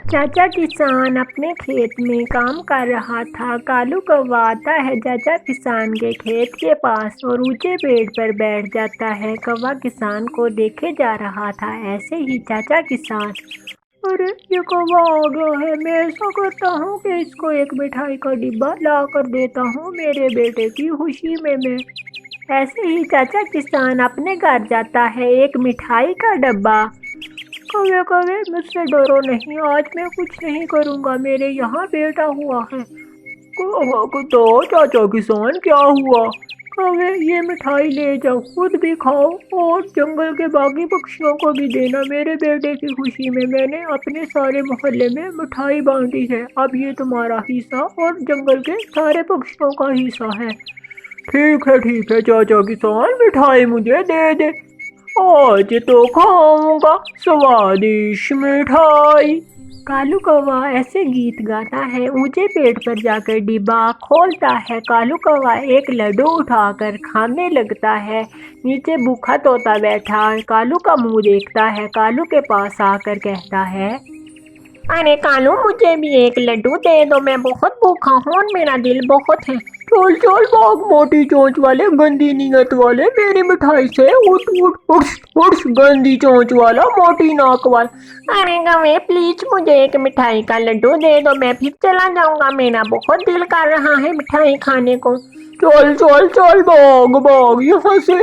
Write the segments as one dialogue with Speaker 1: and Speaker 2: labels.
Speaker 1: चाचा किसान अपने खेत में काम कर रहा था। कालू कौवा आता है चाचा किसान के खेत के पास और ऊंचे पेड़ पर बैठ जाता है। कौवा किसान को देखे जा रहा था। ऐसे ही चाचा किसान, अरे ये कौवा आ गया है। मैं ऐसा करता हूँ कि इसको एक मिठाई का डिब्बा ला कर देता हूँ मेरे बेटे की खुशी में। मैं ऐसे ही चाचा किसान अपने घर जाता है। एक मिठाई का डब्बा, कौवे कौवे मुझसे डरो नहीं, आज मैं कुछ नहीं करूँगा, मेरे यहाँ बेटा हुआ है। तो चाचा किसान क्या हुआ? कौवे ये मिठाई ले जाओ, खुद भी खाओ और जंगल के बाकी पक्षियों को भी देना। मेरे बेटे की खुशी में मैंने अपने सारे मोहल्ले में मिठाई बांटी है। अब ये तुम्हारा हिस्सा और जंगल के सारे पक्षियों का हिस्सा है। ठीक है चाचा किसान, मिठाई मुझे दे दे, आज तो खाऊंगा स्वादिष्ट मिठाई। कालू कौवा ऐसे गीत गाता है। ऊंचे पेड़ पर जाकर डिब्बा खोलता है। कालू कौवा एक लड्डू उठाकर खाने लगता है। नीचे भूखा तोता बैठा कालू का मुंह देखता है। कालू के पास आकर कहता है, अरे कालू मुझे भी एक लड्डू दे दो, मैं बहुत भूखा हूँ और मेरा दिल बहुत है। चल चल भाग मोटी चोंच वाले, गंदी नीयत वाले, मेरी मिठाई से उठ उठ उठ उठ, गंदी चोंच वाला, मोटी नाक वाला। अरे गवे प्लीज मुझे एक मिठाई का लड्डू दे दो, मैं फिर चला जाऊंगा, मेरा बहुत दिल कर रहा है मिठाई खाने को। चल चल चल भाग भाग यहाँ से।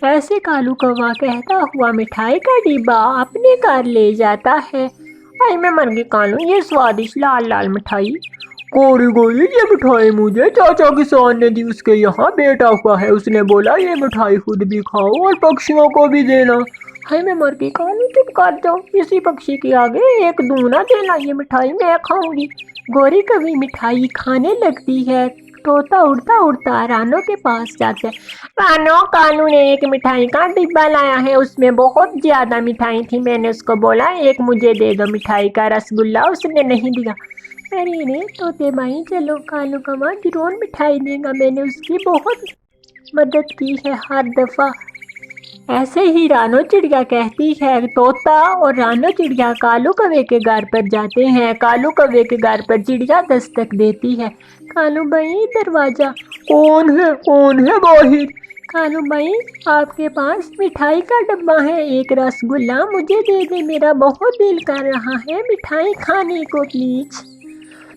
Speaker 1: ऐसे कालू कौवा कहता हुआ मिठाई का डिब्बा अपने घर ले जाता है। आई मैं मर गई कालू, ये स्वादिष्ट लाल लाल मिठाई। कोरी गोरी ये मिठाई मुझे चाचा किसान ने दी, उसके यहाँ बेटा हुआ है, उसने बोला ये मिठाई खुद भी खाओ और पक्षियों को भी देना। हाय मैं मर गई कालू, चुप कर जाओ, किसी पक्षी के आगे एक दूना देना, ये मिठाई मैं खाऊंगी। गोरी कभी मिठाई खाने लगती है। तोता उड़ता उड़ता रानो के पास जाता है। रानो कालू ने एक मिठाई का डिब्बा लाया है, उसमें बहुत ज्यादा मिठाई थी। मैंने उसको बोला एक मुझे दे दो मिठाई का रसगुल्ला, उसने नहीं दिया। अरे रे तोते भाई चलो, कालू कौवा जरूर मिठाई देगा, मैंने उसकी बहुत मदद की है हर दफा। ऐसे ही रानो चिड़िया कहती है। तोता और रानो चिड़िया कालू कौवे के घर पर जाते हैं। कालू कौवे के घर पर चिड़िया दस्तक देती है। कालू भाई दरवाजा। कौन है बाहिर? कालू भाई आपके पास मिठाई का डब्बा है, एक रसगुल्ला मुझे दे दे, मेरा बहुत दिल कर रहा है मिठाई खाने को प्लीज।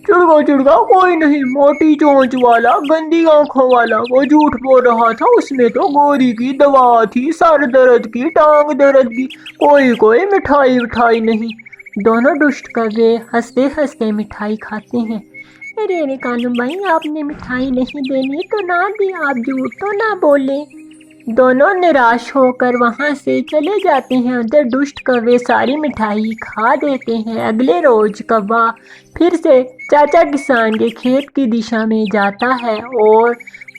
Speaker 1: चिड़गा कोई नहीं, मोटी चोंच वाला, गंदी आंखों वाला, वो झूठ बोल रहा था, उसमें तो गोरी की दवा थी, सर दर्द की, टांग दर्द की, कोई मिठाई नहीं। दोनों दुष्ट कौवे हंसते हंसते मिठाई खाते हैं। अरे कालू भाई आपने मिठाई नहीं देनी तो ना दी, आप झूठ तो ना बोले। दोनों निराश होकर वहां से चले जाते हैं। उधर दुष्ट कौवे सारी मिठाई खा देते हैं। अगले रोज कौवा फिर से चाचा किसान के खेत की दिशा में जाता है और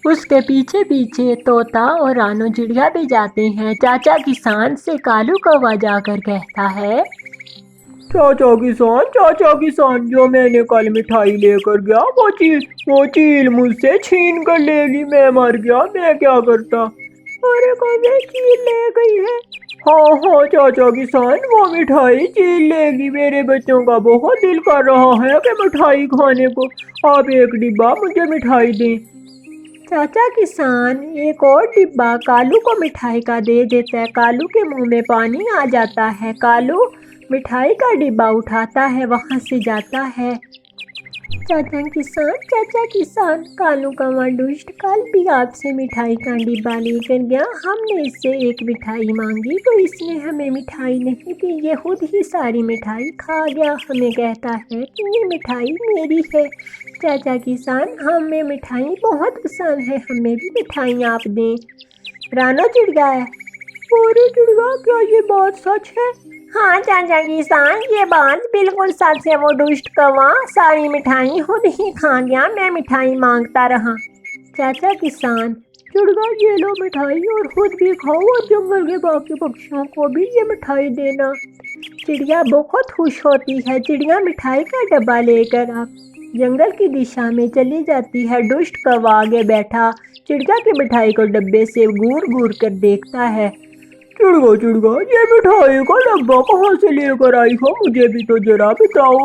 Speaker 1: उसके पीछे पीछे तोता और रानो चिड़िया भी जाते हैं। चाचा किसान से कालू कौवा जाकर कहता है, चाचा किसान जो मैंने कल मिठाई लेकर गया वो चील मुझसे छीन कर ले ली, मैं मर गया, मैं क्या करता। अरे कौवे चील ले गई है? हाँ चाचा किसान, वो मिठाई चील लेगी, मेरे बच्चों का बहुत दिल कर रहा है कि मिठाई खाने को, आप एक डिब्बा मुझे मिठाई दें। चाचा किसान एक और डिब्बा कालू को मिठाई का दे देता है। कालू के मुंह में पानी आ जाता है। कालू मिठाई का डिब्बा उठाता है, वहां से जाता है। चाचा किसान, कालू कौवा दुष्ट कल भी आपसे मिठाई का डिब्बा लेकर गया, हमने इससे एक मिठाई मांगी तो इसने हमें मिठाई नहीं दी, ये खुद ही सारी मिठाई खा गया, हमें कहता है कि ये मिठाई मेरी है। चाचा किसान हमें मिठाई बहुत पसंद है, हमें भी मिठाई आप दें। रानो चिड़िया है, अरे चिड़िया क्या ये बात सच है? हाँ चाचा किसान ये बात बिल्कुल सच है, वो दुष्ट कौवा सारी मिठाई खुद ही खा गया, मैं मिठाई मांगता रहा। चाचा किसान, चिड़िया ये लो मिठाई और खुद भी खाओ और जंगल के बाकी पक्षियों को भी ये मिठाई देना। चिड़िया बहुत खुश होती है। चिड़िया मिठाई का डब्बा लेकर अब जंगल की दिशा में चली जाती है। दुष्ट कौवा आगे बैठा चिड़िया की मिठाई को डब्बे से घूर घूर कर देखता है।
Speaker 2: चिड़गा चिड़गा, ये मिठाई का डब्बा कहाँ से लेकर आई हो? मुझे भी तो जरा बताओ।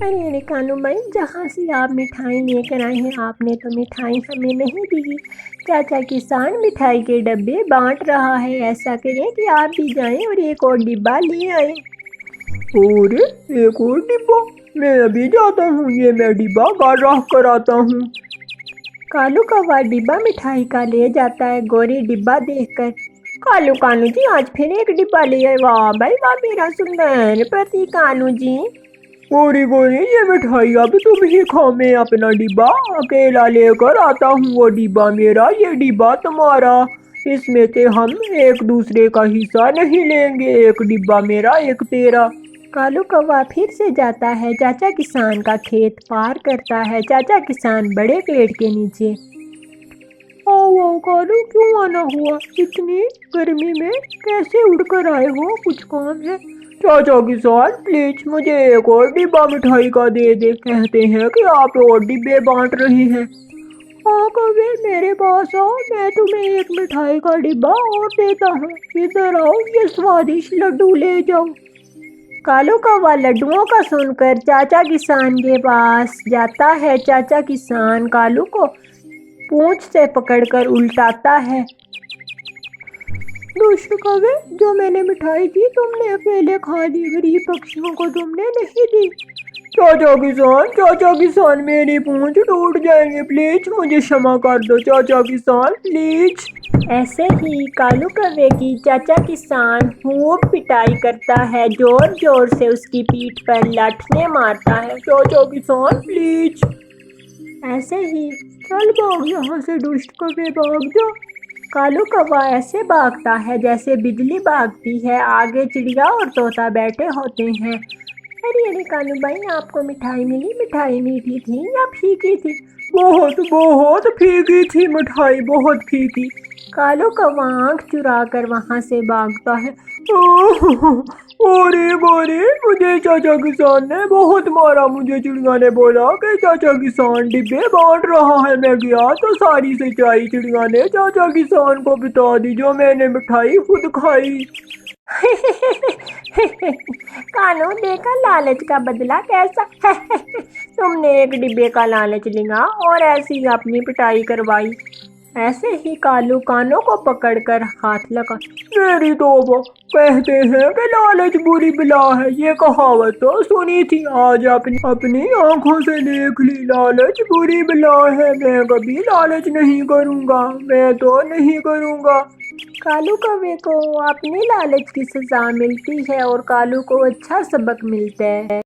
Speaker 1: अरे कानू भाई, जहाँ से आप मिठाई लेकर आए हैं आपने तो मिठाई हमें नहीं दी। चाचा किसान मिठाई के डब्बे बांट रहा है, ऐसा करें कि आप भी जाएं और एक और डिब्बा ले आए।
Speaker 2: और एक और डिब्बा? मैं अभी जाता हूँ, ये मैं डिब्बा रख कर आता हूँ।
Speaker 1: कालू कौवा डिब्बा मिठाई का ले जाता है। गोरी डिब्बा देखकर, कालू कानू जी आज फिर एक डिब्बा ले आए। वाह भाई वाह, मेरा सुंदर पति कानू जी।
Speaker 2: गोरी गोरी, ये मिठाई अब तुम ही खाओ, मैं अपना डिब्बा अकेला लेकर आता हूँ। वो डिब्बा मेरा, ये डिब्बा तुम्हारा। इसमें से हम एक दूसरे का हिस्सा नहीं लेंगे। एक डिब्बा मेरा, एक तेरा।
Speaker 1: कालू कौवा फिर से जाता है, चाचा किसान का खेत पार करता है। चाचा किसान बड़े पेड़ के नीचे।
Speaker 2: आओ कालू, क्यों आना हुआ? इतनी गर्मी में कैसे उड़कर आए हो? कुछ काम है? चाचा किसान प्लीज मुझे एक और डिब्बा मिठाई का दे दे। कहते हैं कि आप और डिब्बे बांट रहे हैं। हाँ कौवे, मेरे पास आओ, मैं तुम्हें एक मिठाई का डिब्बा और देता हूँ। इधर आओ, ये स्वादिष्ट लड्डू ले जाओ।
Speaker 1: कालू कौवा लड्डुओं का सुनकर चाचा किसान के पास जाता है। चाचा किसान कालू को पूंछ से पकड़कर उल्टाता है।
Speaker 2: दुष्ट कौवे, जो मैंने मिठाई दी तुमने अकेले खा ली, गरीब पक्षियों को तुमने नहीं दी। चाचा किसान मेरी पूंछ टूट जाएंगे, प्लीज मुझे क्षमा कर दो चाचा किसान, प्लीज।
Speaker 1: ऐसे ही कालू कौवे की चाचा किसान खूब पिटाई करता है, जोर जोर से उसकी पीठ पर लाठियां मारता है।
Speaker 2: चाचा किसान प्लीज।
Speaker 1: ऐसे ही
Speaker 2: चल भाग यहाँ से दुष्ट कौवे, भाग जा।
Speaker 1: कालू कौवा ऐसे भागता है जैसे बिजली भागती है। आगे चिड़िया और तोता बैठे होते हैं। अरे कालू भाई, आपको मिठाई मिली? मिठाई मीठी थी या फीकी थी?
Speaker 2: बहुत बहुत फीकी थी मिठाई, बहुत फीकी।
Speaker 1: कालू कौवा आँख चुरा कर वहाँ से भागता है।
Speaker 2: अरे गोरे, मुझे चाचा किसान ने बहुत मारा। मुझे चिड़िया ने बोला कि चाचा किसान डिब्बे बांट रहा है। मैं गया तो सारी सच्चाई चिड़िया ने चाचा किसान को बता दी, जो मैंने मिठाई खुद खाई।
Speaker 1: कानू, देखा लालच का बदला कैसा? तुमने एक डिब्बे का लालच लिया और ऐसी ही अपनी पिटाई करवाई। ऐसे ही कालू कानों को पकड़कर हाथ लगा।
Speaker 2: मेरी तौबा, कहते हैं कि लालच बुरी बला है। ये कहावत तो सुनी थी, आज अपनी आंखों से देख ली। लालच बुरी बला है, मैं कभी लालच नहीं करूँगा, मैं तो नहीं करूँगा।
Speaker 1: कालू कौवे को अपनी लालच की सजा मिलती है और कालू को अच्छा सबक मिलता है।